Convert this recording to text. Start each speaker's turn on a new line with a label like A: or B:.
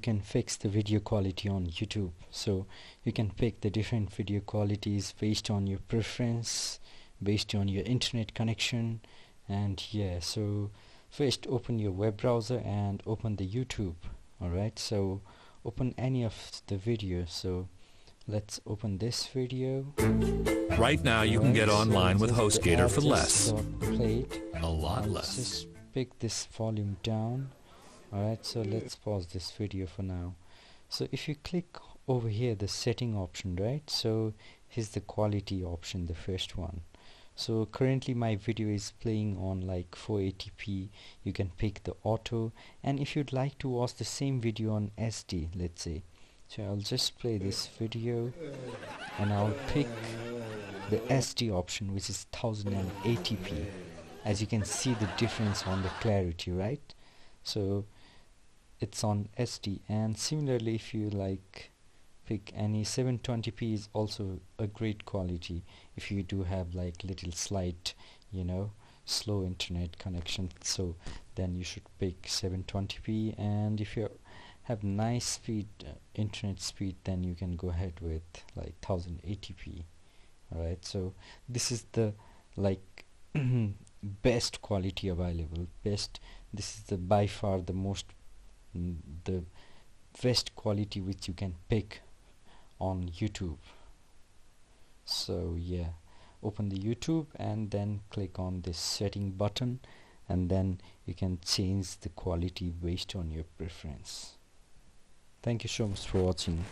A: can fix the video quality on YouTube. So you can pick the different video qualities based on your preference, based on your internet connection. And yeah, so first open your web browser and open the YouTube. Alright, so open any of the videos. So let's open this video.
B: Right now you can get online with HostGator for less.
A: A
B: lot less.
A: Just pick this volume down. Alright, so let's pause this video for now. So if you click over here, the setting option, right? So here's the quality option, the first one. So currently my video is playing on like 480p. You can pick the auto, and if you'd like to watch the same video on SD, let's say, so I'll just play this video and I'll pick the SD option, which is 1080p. As you can see the difference on the clarity, right? So it's on SD. And similarly, if you like pick any 720p is also a great quality if you do have like little slight, you know, slow internet connection. So then you should pick 720p, and if you have nice speed internet speed, then you can go ahead with like 1080p. Alright, so this is the like best quality available. This is the by far the most the best quality which you can pick on YouTube. So yeah, open the YouTube and then click on this setting button, and then you can change the quality based on your preference. Thank you so much for watching.